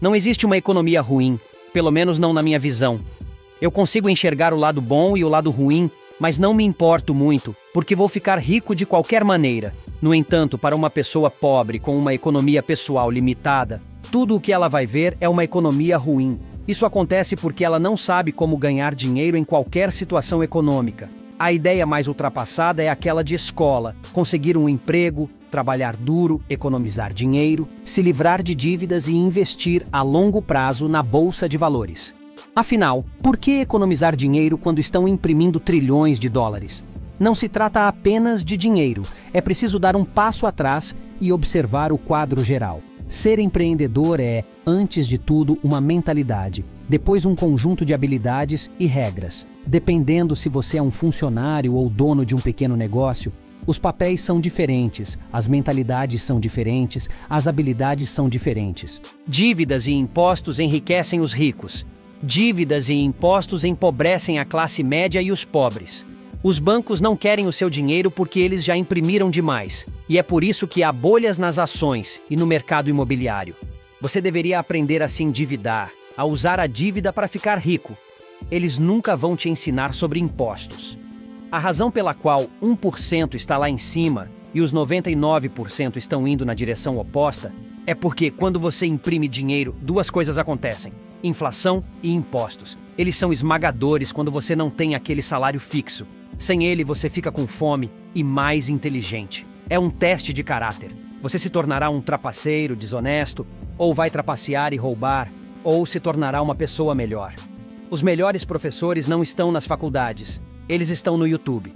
Não existe uma economia ruim, pelo menos não na minha visão. Eu consigo enxergar o lado bom e o lado ruim, mas não me importo muito, porque vou ficar rico de qualquer maneira. No entanto, para uma pessoa pobre com uma economia pessoal limitada, tudo o que ela vai ver é uma economia ruim. Isso acontece porque ela não sabe como ganhar dinheiro em qualquer situação econômica. A ideia mais ultrapassada é aquela de escola, conseguir um emprego, trabalhar duro, economizar dinheiro, se livrar de dívidas e investir a longo prazo na bolsa de valores. Afinal, por que economizar dinheiro quando estão imprimindo trilhões de dólares? Não se trata apenas de dinheiro, é preciso dar um passo atrás e observar o quadro geral. Ser empreendedor é, antes de tudo, uma mentalidade, depois um conjunto de habilidades e regras. Dependendo se você é um funcionário ou dono de um pequeno negócio, os papéis são diferentes, as mentalidades são diferentes, as habilidades são diferentes. Dívidas e impostos enriquecem os ricos. Dívidas e impostos empobrecem a classe média e os pobres. Os bancos não querem o seu dinheiro porque eles já imprimiram demais, e é por isso que há bolhas nas ações e no mercado imobiliário. Você deveria aprender a se endividar, a usar a dívida para ficar rico. Eles nunca vão te ensinar sobre impostos. A razão pela qual 1% está lá em cima e os 99% estão indo na direção oposta é porque quando você imprime dinheiro, duas coisas acontecem: inflação e impostos. Eles são esmagadores quando você não tem aquele salário fixo. Sem ele, você fica com fome e mais inteligente. É um teste de caráter. Você se tornará um trapaceiro, desonesto, ou vai trapacear e roubar, ou se tornará uma pessoa melhor. Os melhores professores não estão nas faculdades, eles estão no YouTube.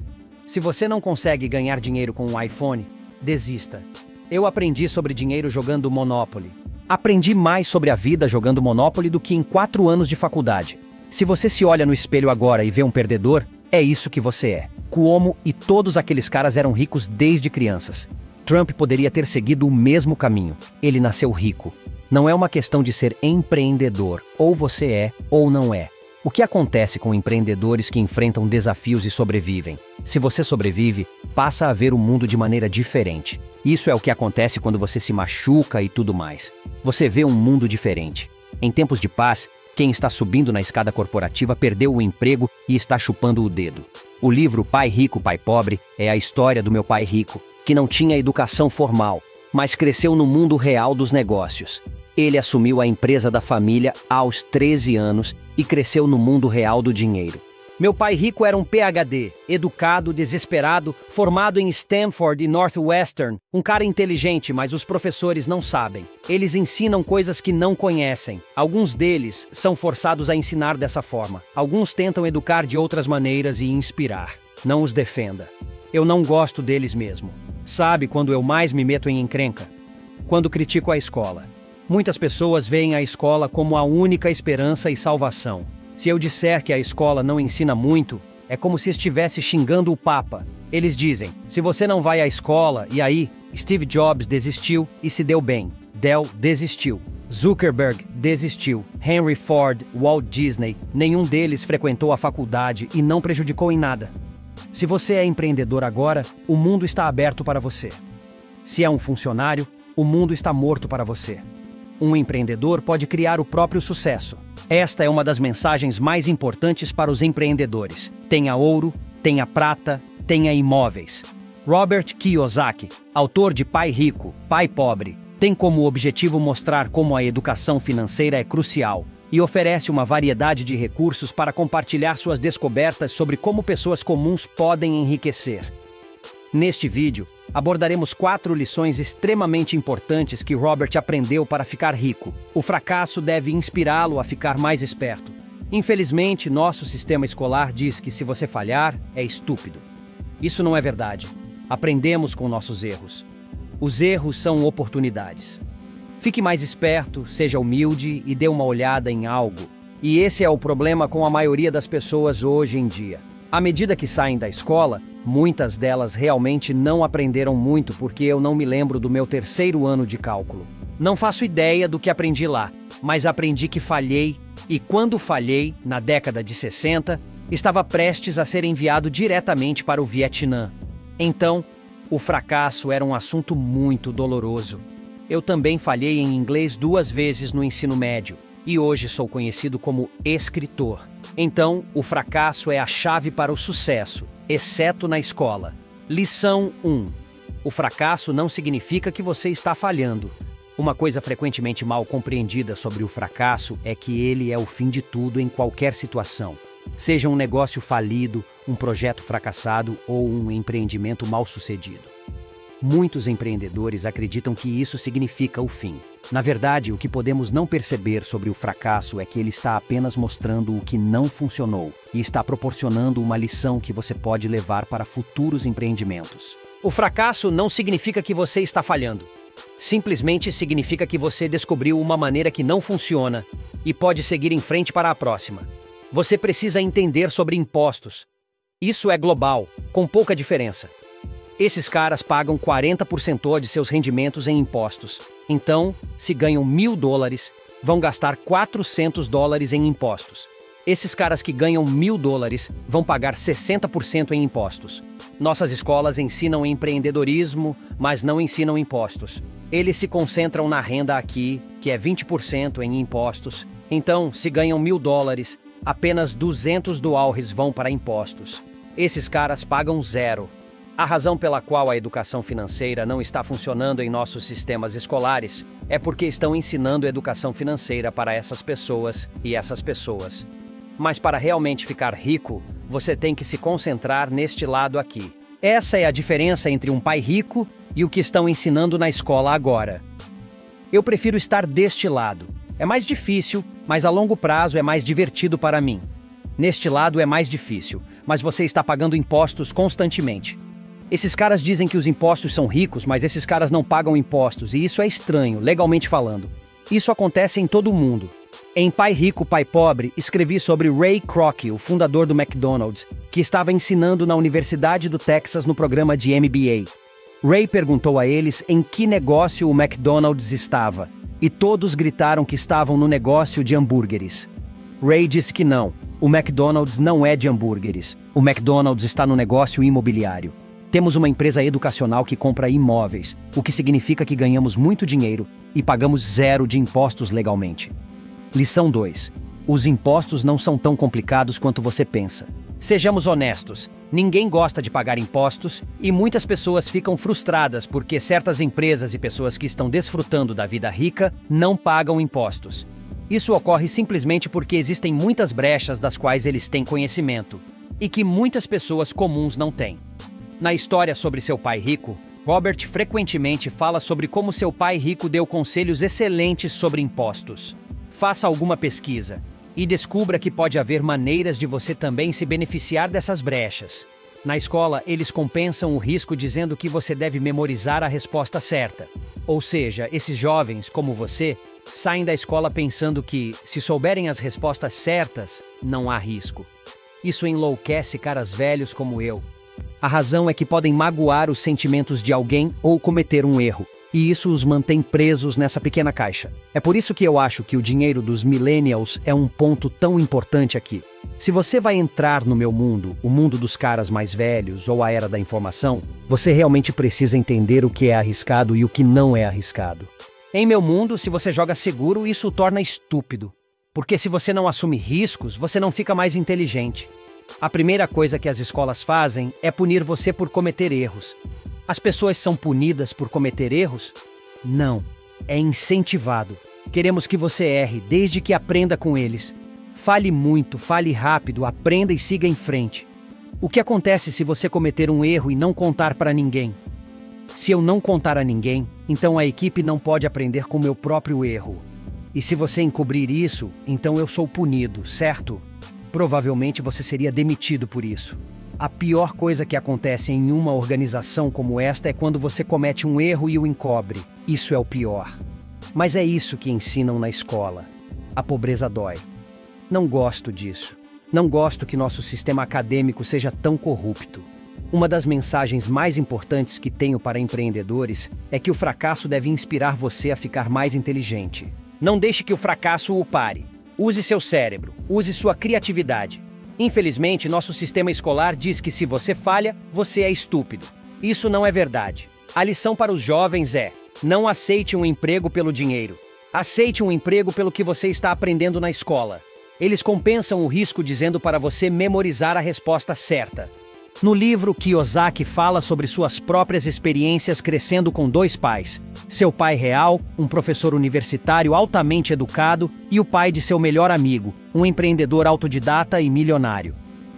Se você não consegue ganhar dinheiro com um iPhone, desista. Eu aprendi sobre dinheiro jogando Monopoly. Aprendi mais sobre a vida jogando Monopoly do que em 4 anos de faculdade. Se você se olha no espelho agora e vê um perdedor, é isso que você é. Cuomo e todos aqueles caras eram ricos desde crianças. Trump poderia ter seguido o mesmo caminho. Ele nasceu rico. Não é uma questão de ser empreendedor. Ou você é, ou não é. O que acontece com empreendedores que enfrentam desafios e sobrevivem? Se você sobrevive, passa a ver o mundo de maneira diferente. Isso é o que acontece quando você se machuca e tudo mais. Você vê um mundo diferente. Em tempos de paz, quem está subindo na escada corporativa perdeu o emprego e está chupando o dedo. O livro Pai Rico, Pai Pobre é a história do meu pai rico, que não tinha educação formal, mas cresceu no mundo real dos negócios. Ele assumiu a empresa da família aos 13 anos e cresceu no mundo real do dinheiro. Meu pai rico era um PhD, educado, desesperado, formado em Stanford e Northwestern, um cara inteligente, mas os professores não sabem. Eles ensinam coisas que não conhecem. Alguns deles são forçados a ensinar dessa forma. Alguns tentam educar de outras maneiras e inspirar. Não os defenda. Eu não gosto deles mesmo. Sabe quando eu mais me meto em encrenca? Quando critico a escola. Muitas pessoas veem a escola como a única esperança e salvação. Se eu disser que a escola não ensina muito, é como se estivesse xingando o Papa. Eles dizem, se você não vai à escola, e aí, Steve Jobs desistiu e se deu bem. Dell desistiu. Zuckerberg desistiu. Henry Ford, Walt Disney, nenhum deles frequentou a faculdade e não prejudicou em nada. Se você é empreendedor agora, o mundo está aberto para você. Se é um funcionário, o mundo está morto para você. Um empreendedor pode criar o próprio sucesso. Esta é uma das mensagens mais importantes para os empreendedores. Tenha ouro, tenha prata, tenha imóveis. Robert Kiyosaki, autor de Pai Rico, Pai Pobre, tem como objetivo mostrar como a educação financeira é crucial e oferece uma variedade de recursos para compartilhar suas descobertas sobre como pessoas comuns podem enriquecer. Neste vídeo, abordaremos 4 lições extremamente importantes que Robert aprendeu para ficar rico. O fracasso deve inspirá-lo a ficar mais esperto. Infelizmente, nosso sistema escolar diz que se você falhar, é estúpido. Isso não é verdade. Aprendemos com nossos erros. Os erros são oportunidades. Fique mais esperto, seja humilde e dê uma olhada em algo. E esse é o problema com a maioria das pessoas hoje em dia. À medida que saem da escola, muitas delas realmente não aprenderam muito porque eu não me lembro do meu 3º ano de cálculo. Não faço ideia do que aprendi lá, mas aprendi que falhei e quando falhei, na década de 60, estava prestes a ser enviado diretamente para o Vietnã. Então, o fracasso era um assunto muito doloroso. Eu também falhei em inglês 2 vezes no ensino médio, e hoje sou conhecido como escritor. Então, o fracasso é a chave para o sucesso, exceto na escola. Lição 1. O fracasso não significa que você está falhando. Uma coisa frequentemente mal compreendida sobre o fracasso é que ele é o fim de tudo em qualquer situação. Seja um negócio falido, um projeto fracassado ou um empreendimento mal-sucedido. Muitos empreendedores acreditam que isso significa o fim. Na verdade, o que podemos não perceber sobre o fracasso é que ele está apenas mostrando o que não funcionou e está proporcionando uma lição que você pode levar para futuros empreendimentos. O fracasso não significa que você está falhando. Simplesmente significa que você descobriu uma maneira que não funciona e pode seguir em frente para a próxima. Você precisa entender sobre impostos. Isso é global, com pouca diferença. Esses caras pagam 40% de seus rendimentos em impostos. Então, se ganham $1.000, vão gastar $400 em impostos. Esses caras que ganham $1.000 vão pagar 60% em impostos. Nossas escolas ensinam empreendedorismo, mas não ensinam impostos. Eles se concentram na renda aqui, que é 20% em impostos. Então, se ganham $1.000, apenas $200 vão para impostos. Esses caras pagam zero. A razão pela qual a educação financeira não está funcionando em nossos sistemas escolares é porque estão ensinando educação financeira para essas pessoas e essas pessoas. Mas para realmente ficar rico, você tem que se concentrar neste lado aqui. Essa é a diferença entre um pai rico e o que estão ensinando na escola agora. Eu prefiro estar deste lado. É mais difícil, mas a longo prazo é mais divertido para mim. Neste lado é mais difícil, mas você está pagando impostos constantemente. Esses caras dizem que os impostos são ricos, mas esses caras não pagam impostos, e isso é estranho, legalmente falando. Isso acontece em todo o mundo. Em Pai Rico, Pai Pobre, escrevi sobre Ray Kroc, o fundador do McDonald's, que estava ensinando na Universidade do Texas no programa de MBA. Ray perguntou a eles em que negócio o McDonald's estava, e todos gritaram que estavam no negócio de hambúrgueres. Ray disse que não, o McDonald's não é de hambúrgueres, o McDonald's está no negócio imobiliário. Temos uma empresa educacional que compra imóveis, o que significa que ganhamos muito dinheiro e pagamos zero de impostos legalmente. Lição 2. Os impostos não são tão complicados quanto você pensa. Sejamos honestos, ninguém gosta de pagar impostos e muitas pessoas ficam frustradas porque certas empresas e pessoas que estão desfrutando da vida rica não pagam impostos. Isso ocorre simplesmente porque existem muitas brechas das quais eles têm conhecimento e que muitas pessoas comuns não têm. Na história sobre seu pai rico, Robert frequentemente fala sobre como seu pai rico deu conselhos excelentes sobre impostos. Faça alguma pesquisa e descubra que pode haver maneiras de você também se beneficiar dessas brechas. Na escola, eles compensam o risco dizendo que você deve memorizar a resposta certa. Ou seja, esses jovens, como você, saem da escola pensando que, se souberem as respostas certas, não há risco. Isso enlouquece caras velhos como eu. A razão é que podem magoar os sentimentos de alguém ou cometer um erro, e isso os mantém presos nessa pequena caixa. É por isso que eu acho que o dinheiro dos millennials é um ponto tão importante aqui. Se você vai entrar no meu mundo, o mundo dos caras mais velhos ou a era da informação, você realmente precisa entender o que é arriscado e o que não é arriscado. Em meu mundo, se você joga seguro, isso o torna estúpido. Porque se você não assume riscos, você não fica mais inteligente. A primeira coisa que as escolas fazem é punir você por cometer erros. As pessoas são punidas por cometer erros? Não. É incentivado. Queremos que você erre desde que aprenda com eles. Fale muito, fale rápido, aprenda e siga em frente. O que acontece se você cometer um erro e não contar para ninguém? Se eu não contar a ninguém, então a equipe não pode aprender com meu próprio erro. E se você encobrir isso, então eu sou punido, certo? Provavelmente você seria demitido por isso. A pior coisa que acontece em uma organização como esta é quando você comete um erro e o encobre. Isso é o pior. Mas é isso que ensinam na escola. A pobreza dói. Não gosto disso. Não gosto que nosso sistema acadêmico seja tão corrupto. Uma das mensagens mais importantes que tenho para empreendedores é que o fracasso deve inspirar você a ficar mais inteligente. Não deixe que o fracasso o pare. Use seu cérebro, use sua criatividade. Infelizmente, nosso sistema escolar diz que se você falha, você é estúpido. Isso não é verdade. A lição para os jovens é: Não aceite um emprego pelo dinheiro. Aceite um emprego pelo que você está aprendendo na escola. Eles compensam o risco dizendo para você memorizar a resposta certa. No livro, Kiyosaki fala sobre suas próprias experiências crescendo com dois pais. Seu pai real, um professor universitário altamente educado, e o pai de seu melhor amigo, um empreendedor autodidata e milionário.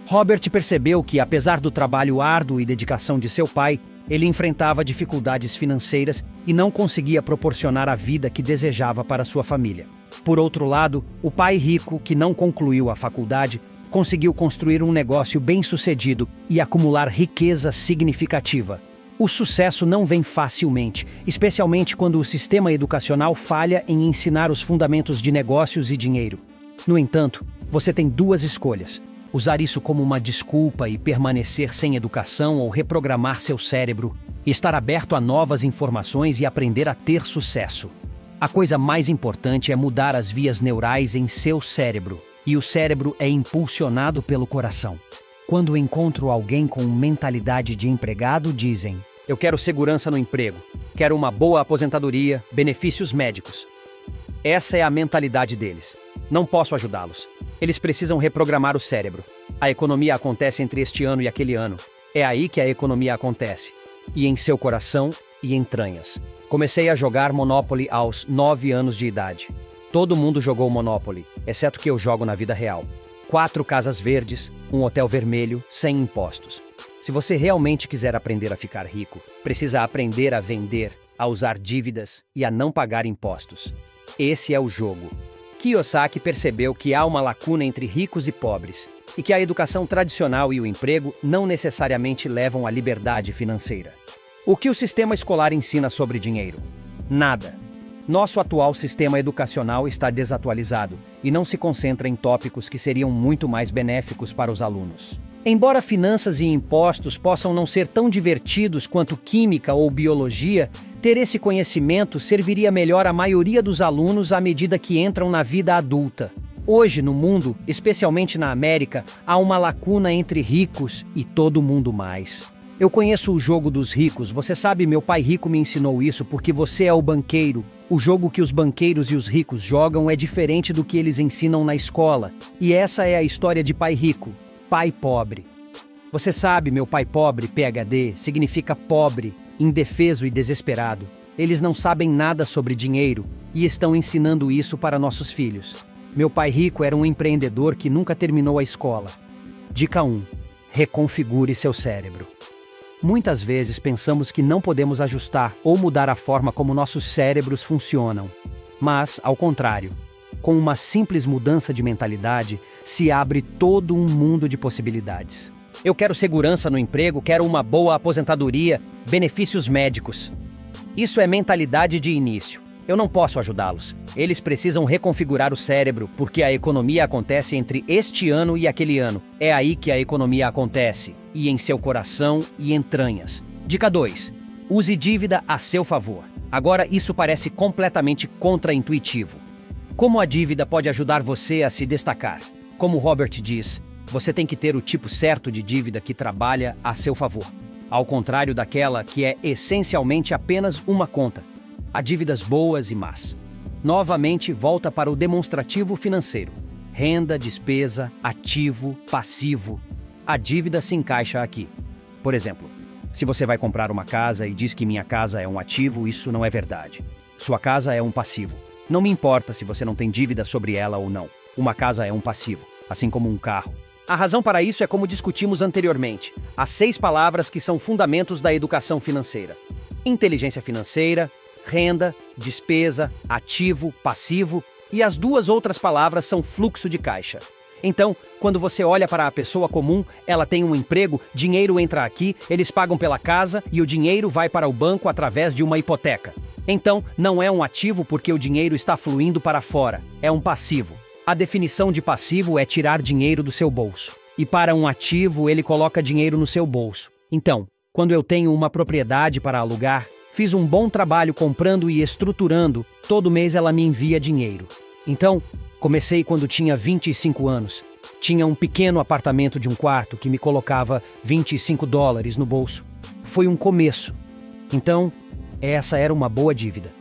Robert percebeu que, apesar do trabalho árduo e dedicação de seu pai, ele enfrentava dificuldades financeiras e não conseguia proporcionar a vida que desejava para sua família. Por outro lado, o pai rico, que não concluiu a faculdade, conseguiu construir um negócio bem-sucedido e acumular riqueza significativa. O sucesso não vem facilmente, especialmente quando o sistema educacional falha em ensinar os fundamentos de negócios e dinheiro. No entanto, você tem duas escolhas: usar isso como uma desculpa e permanecer sem educação, ou reprogramar seu cérebro, estar aberto a novas informações e aprender a ter sucesso. A coisa mais importante é mudar as vias neurais em seu cérebro. E o cérebro é impulsionado pelo coração. Quando encontro alguém com mentalidade de empregado, dizem: eu quero segurança no emprego, quero uma boa aposentadoria, benefícios médicos. Essa é a mentalidade deles. Não posso ajudá-los. Eles precisam reprogramar o cérebro. A economia acontece entre este ano e aquele ano. É aí que a economia acontece. E em seu coração e entranhas. Comecei a jogar Monopoly aos 9 anos de idade. Todo mundo jogou Monopoly, exceto que eu jogo na vida real. 4 casas verdes, um hotel vermelho, sem impostos. Se você realmente quiser aprender a ficar rico, precisa aprender a vender, a usar dívidas e a não pagar impostos. Esse é o jogo. Kiyosaki percebeu que há uma lacuna entre ricos e pobres, e que a educação tradicional e o emprego não necessariamente levam à liberdade financeira. O que o sistema escolar ensina sobre dinheiro? Nada. Nosso atual sistema educacional está desatualizado e não se concentra em tópicos que seriam muito mais benéficos para os alunos. Embora finanças e impostos possam não ser tão divertidos quanto química ou biologia, ter esse conhecimento serviria melhor à maioria dos alunos à medida que entram na vida adulta. Hoje, no mundo, especialmente na América, há uma lacuna entre ricos e todo mundo mais. Eu conheço o jogo dos ricos, você sabe, meu pai rico me ensinou isso porque você é o banqueiro. O jogo que os banqueiros e os ricos jogam é diferente do que eles ensinam na escola. E essa é a história de pai rico, pai pobre. Você sabe, meu pai pobre, PhD, significa pobre, indefeso e desesperado. Eles não sabem nada sobre dinheiro e estão ensinando isso para nossos filhos. Meu pai rico era um empreendedor que nunca terminou a escola. Dica 1. Reconfigure seu cérebro. Muitas vezes pensamos que não podemos ajustar ou mudar a forma como nossos cérebros funcionam. Mas, ao contrário, com uma simples mudança de mentalidade, se abre todo um mundo de possibilidades. Eu quero segurança no emprego, quero uma boa aposentadoria, benefícios médicos. Isso é mentalidade de início. Eu não posso ajudá-los. Eles precisam reconfigurar o cérebro, porque a economia acontece entre este ano e aquele ano. É aí que a economia acontece, e em seu coração e entranhas. Dica 2. Use dívida a seu favor. Agora, isso parece completamente contraintuitivo. Como a dívida pode ajudar você a se destacar? Como Robert diz, você tem que ter o tipo certo de dívida que trabalha a seu favor. Ao contrário daquela que é essencialmente apenas uma conta. Há dívidas boas e más. Novamente, volta para o demonstrativo financeiro. Renda, despesa, ativo, passivo. A dívida se encaixa aqui. Por exemplo, se você vai comprar uma casa e diz que minha casa é um ativo, isso não é verdade. Sua casa é um passivo. Não me importa se você não tem dívida sobre ela ou não. Uma casa é um passivo, assim como um carro. A razão para isso é como discutimos anteriormente. As 6 palavras que são fundamentos da educação financeira. Inteligência financeira, renda, despesa, ativo, passivo, e as 2 outras palavras são fluxo de caixa. Então, quando você olha para a pessoa comum, ela tem um emprego, dinheiro entra aqui, eles pagam pela casa e o dinheiro vai para o banco através de uma hipoteca. Então, não é um ativo porque o dinheiro está fluindo para fora, é um passivo. A definição de passivo é tirar dinheiro do seu bolso. E para um ativo, ele coloca dinheiro no seu bolso. Então, quando eu tenho uma propriedade para alugar, fiz um bom trabalho comprando e estruturando, todo mês ela me envia dinheiro. Então, comecei quando tinha 25 anos. Tinha um pequeno apartamento de um quarto que me colocava $25 no bolso. Foi um começo. Então, Essa era uma boa dívida.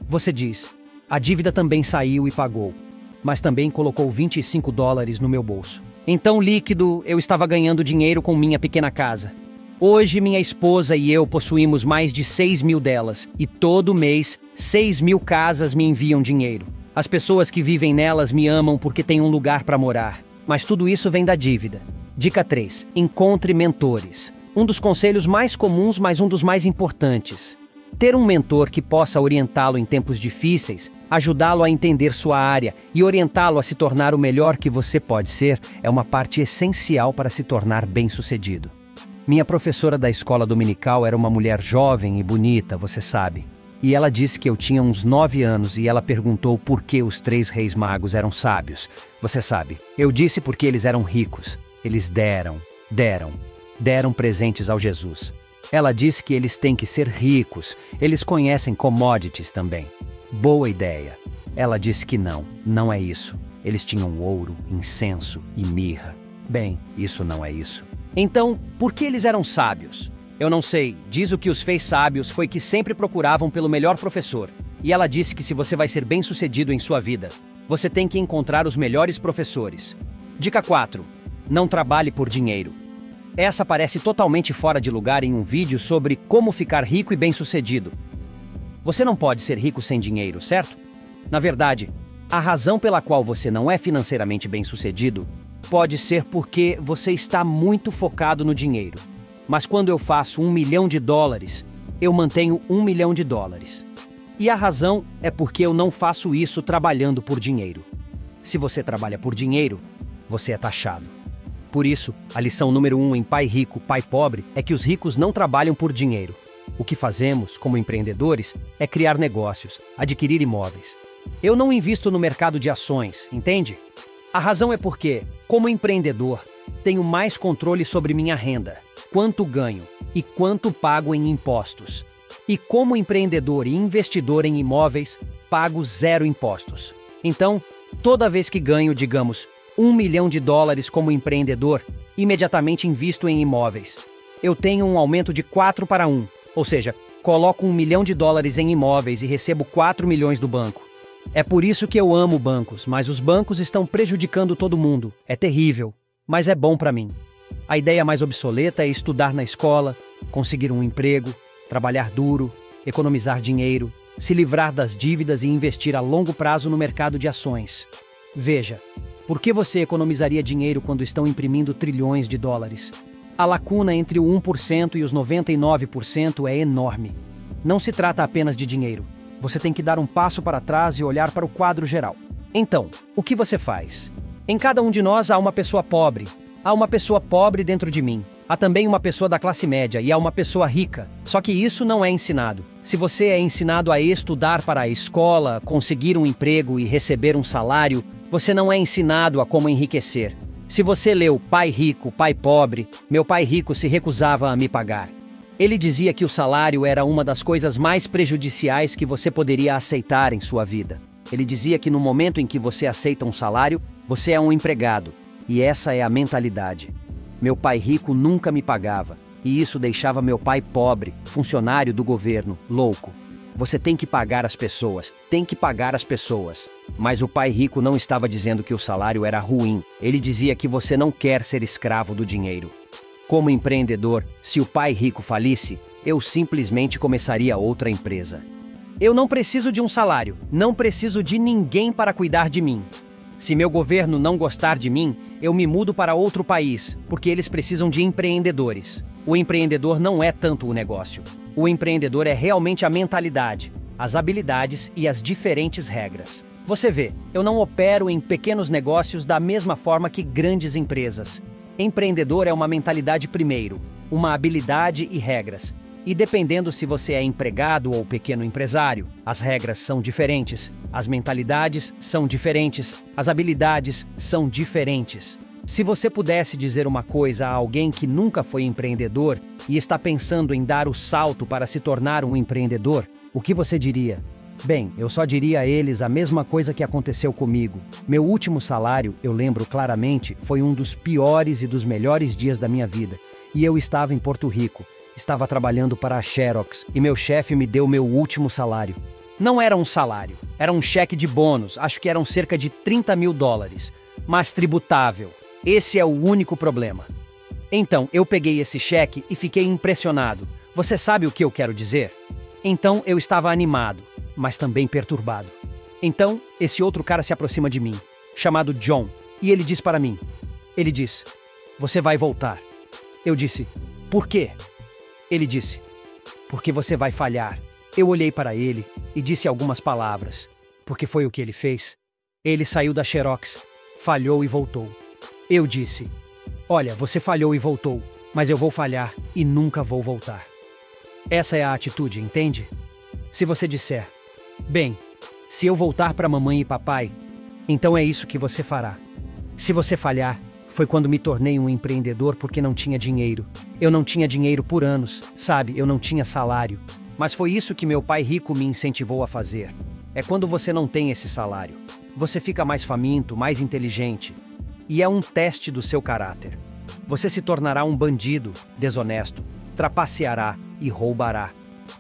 Você diz, a dívida também saiu e pagou, mas também colocou $25 no meu bolso. Então, líquido, eu estava ganhando dinheiro com minha pequena casa. Hoje, minha esposa e eu possuímos mais de 6 mil delas, e todo mês, 6 mil casas me enviam dinheiro. As pessoas que vivem nelas me amam porque têm um lugar para morar, mas tudo isso vem da dívida. Dica 3. Encontre mentores. Um dos conselhos mais comuns, mas um dos mais importantes. Ter um mentor que possa orientá-lo em tempos difíceis, ajudá-lo a entender sua área e orientá-lo a se tornar o melhor que você pode ser é uma parte essencial para se tornar bem-sucedido. Minha professora da escola dominical era uma mulher jovem e bonita, você sabe. E ela disse que eu tinha uns 9 anos e ela perguntou por que os 3 reis magos eram sábios. Você sabe, eu disse porque eles eram ricos. Eles deram presentes ao Jesus. Ela disse que eles têm que ser ricos, eles conhecem commodities também. Boa ideia. Ela disse que não é isso. Eles tinham ouro, incenso e mirra. Bem, isso não é isso. Então, por que eles eram sábios? Eu não sei. Diz o que os fez sábios foi que sempre procuravam pelo melhor professor. E ela disse que se você vai ser bem-sucedido em sua vida, você tem que encontrar os melhores professores. Dica 4. Não trabalhe por dinheiro. Essa parece totalmente fora de lugar em um vídeo sobre como ficar rico e bem-sucedido. Você não pode ser rico sem dinheiro, certo? Na verdade, a razão pela qual você não é financeiramente bem-sucedido pode ser porque você está muito focado no dinheiro. Mas quando eu faço $1 milhão, eu mantenho $1 milhão. E a razão é porque eu não faço isso trabalhando por dinheiro. Se você trabalha por dinheiro, você é taxado. Por isso, a lição número 1 em Pai Rico, Pai Pobre é que os ricos não trabalham por dinheiro. O que fazemos, como empreendedores, é criar negócios, adquirir imóveis. Eu não invisto no mercado de ações, entende? A razão é porque, como empreendedor, tenho mais controle sobre minha renda, quanto ganho e quanto pago em impostos. E como empreendedor e investidor em imóveis, pago 0 impostos. Então, toda vez que ganho, digamos, $1 milhão como empreendedor, imediatamente invisto em imóveis. Eu tenho um aumento de 4 para 1, ou seja, coloco $1 milhão em imóveis e recebo 4 milhões do banco. É por isso que eu amo bancos, mas os bancos estão prejudicando todo mundo. É terrível, mas é bom para mim. A ideia mais obsoleta é estudar na escola, conseguir um emprego, trabalhar duro, economizar dinheiro, se livrar das dívidas e investir a longo prazo no mercado de ações. Veja, por que você economizaria dinheiro quando estão imprimindo trilhões de dólares? A lacuna entre o 1% e os 99% é enorme. Não se trata apenas de dinheiro. Você tem que dar um passo para trás e olhar para o quadro geral. Então, o que você faz? Em cada um de nós há uma pessoa pobre. Há uma pessoa pobre dentro de mim. Há também uma pessoa da classe média e há uma pessoa rica. Só que isso não é ensinado. Se você é ensinado a estudar para a escola, conseguir um emprego e receber um salário, você não é ensinado a como enriquecer. Se você leu Pai Rico, Pai Pobre, meu pai rico se recusava a me pagar. Ele dizia que o salário era uma das coisas mais prejudiciais que você poderia aceitar em sua vida. Ele dizia que no momento em que você aceita um salário, você é um empregado. E essa é a mentalidade. Meu pai rico nunca me pagava, e isso deixava meu pai pobre, funcionário do governo, louco. Você tem que pagar as pessoas, tem que pagar as pessoas. Mas o pai rico não estava dizendo que o salário era ruim. Ele dizia que você não quer ser escravo do dinheiro. Como empreendedor, se o pai rico falisse, eu simplesmente começaria outra empresa. Eu não preciso de um salário, não preciso de ninguém para cuidar de mim. Se meu governo não gostar de mim, eu me mudo para outro país, porque eles precisam de empreendedores. O empreendedor não é tanto o negócio. O empreendedor é realmente a mentalidade, as habilidades e as diferentes regras. Você vê, eu não opero em pequenos negócios da mesma forma que grandes empresas. Empreendedor é uma mentalidade primeiro, uma habilidade e regras. E dependendo se você é empregado ou pequeno empresário, as regras são diferentes, as mentalidades são diferentes, as habilidades são diferentes. Se você pudesse dizer uma coisa a alguém que nunca foi empreendedor e está pensando em dar o salto para se tornar um empreendedor, o que você diria? Bem, eu só diria a eles a mesma coisa que aconteceu comigo. Meu último salário, eu lembro claramente, foi um dos piores e dos melhores dias da minha vida. E eu estava em Porto Rico. estava trabalhando para a Xerox e meu chefe me deu meu último salário. Não era um salário, era um cheque de bônus, acho que eram cerca de $30.000, mas tributável. Esse é o único problema. Então, eu peguei esse cheque e fiquei impressionado. Você sabe o que eu quero dizer? Então, eu estava animado, mas também perturbado. Então, esse outro cara se aproxima de mim, chamado John, e ele diz para mim. Ele diz, você vai voltar. Eu disse, por quê? Ele disse, porque você vai falhar. Eu olhei para ele e disse algumas palavras, porque foi o que ele fez. Ele saiu da Xerox, falhou e voltou. Eu disse, olha, você falhou e voltou, mas eu vou falhar e nunca vou voltar. Essa é a atitude, entende? Se você disser, bem, se eu voltar para mamãe e papai, então é isso que você fará. Se você falhar, foi quando me tornei um empreendedor porque não tinha dinheiro. Eu não tinha dinheiro por anos, sabe? Eu não tinha salário. Mas foi isso que meu pai rico me incentivou a fazer. É quando você não tem esse salário. Você fica mais faminto, mais inteligente. E é um teste do seu caráter. Você se tornará um bandido, desonesto, trapaceará e roubará.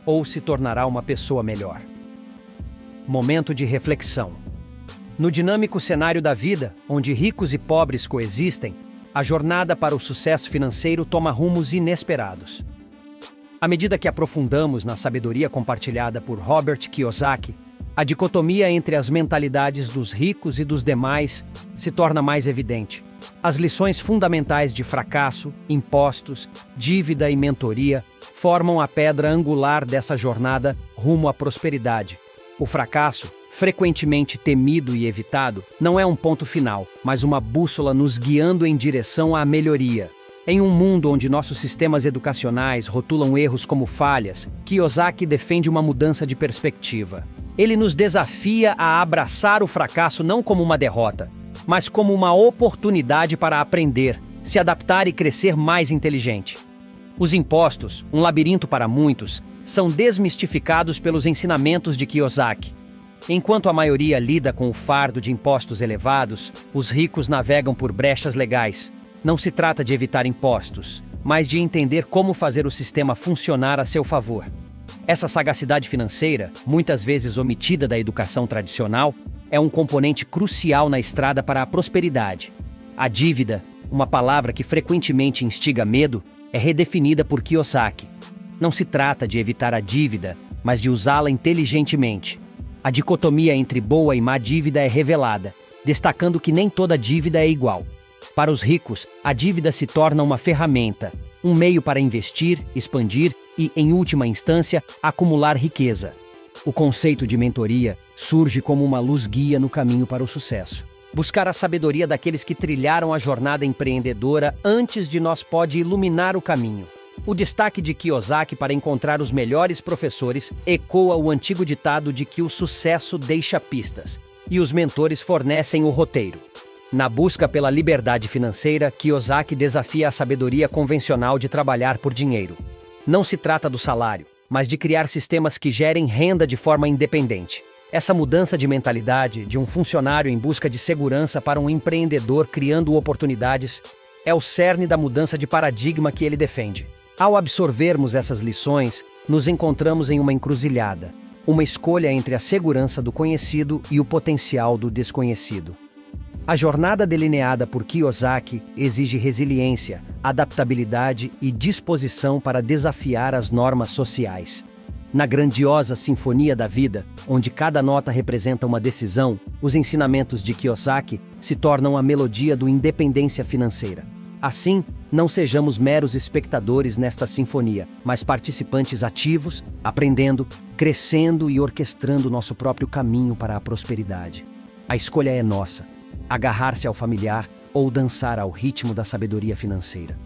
Ou se tornará uma pessoa melhor. Momento de reflexão. No dinâmico cenário da vida, onde ricos e pobres coexistem, a jornada para o sucesso financeiro toma rumos inesperados. À medida que aprofundamos na sabedoria compartilhada por Robert Kiyosaki, a dicotomia entre as mentalidades dos ricos e dos demais se torna mais evidente. As lições fundamentais de fracasso, impostos, dívida e mentoria formam a pedra angular dessa jornada rumo à prosperidade. O fracasso, frequentemente temido e evitado, não é um ponto final, mas uma bússola nos guiando em direção à melhoria. Em um mundo onde nossos sistemas educacionais rotulam erros como falhas, Kiyosaki defende uma mudança de perspectiva. Ele nos desafia a abraçar o fracasso não como uma derrota, mas como uma oportunidade para aprender, se adaptar e crescer mais inteligente. Os impostos, um labirinto para muitos, são desmistificados pelos ensinamentos de Kiyosaki. Enquanto a maioria lida com o fardo de impostos elevados, os ricos navegam por brechas legais. Não se trata de evitar impostos, mas de entender como fazer o sistema funcionar a seu favor. Essa sagacidade financeira, muitas vezes omitida da educação tradicional, é um componente crucial na estrada para a prosperidade. A dívida, uma palavra que frequentemente instiga medo, é redefinida por Kiyosaki. Não se trata de evitar a dívida, mas de usá-la inteligentemente. A dicotomia entre boa e má dívida é revelada, destacando que nem toda dívida é igual. Para os ricos, a dívida se torna uma ferramenta, um meio para investir, expandir e, em última instância, acumular riqueza. O conceito de mentoria surge como uma luz-guia no caminho para o sucesso. Buscar a sabedoria daqueles que trilharam a jornada empreendedora antes de nós pode iluminar o caminho. O destaque de Kiyosaki para encontrar os melhores professores ecoa o antigo ditado de que o sucesso deixa pistas, e os mentores fornecem o roteiro. Na busca pela liberdade financeira, Kiyosaki desafia a sabedoria convencional de trabalhar por dinheiro. Não se trata do salário, mas de criar sistemas que gerem renda de forma independente. Essa mudança de mentalidade, de um funcionário em busca de segurança para um empreendedor criando oportunidades, é o cerne da mudança de paradigma que ele defende. Ao absorvermos essas lições, nos encontramos em uma encruzilhada, uma escolha entre a segurança do conhecido e o potencial do desconhecido. A jornada delineada por Kiyosaki exige resiliência, adaptabilidade e disposição para desafiar as normas sociais. Na grandiosa sinfonia da vida, onde cada nota representa uma decisão, os ensinamentos de Kiyosaki se tornam a melodia do independência financeira. Assim, não sejamos meros espectadores nesta sinfonia, mas participantes ativos, aprendendo, crescendo e orquestrando nosso próprio caminho para a prosperidade. A escolha é nossa: agarrar-se ao familiar ou dançar ao ritmo da sabedoria financeira.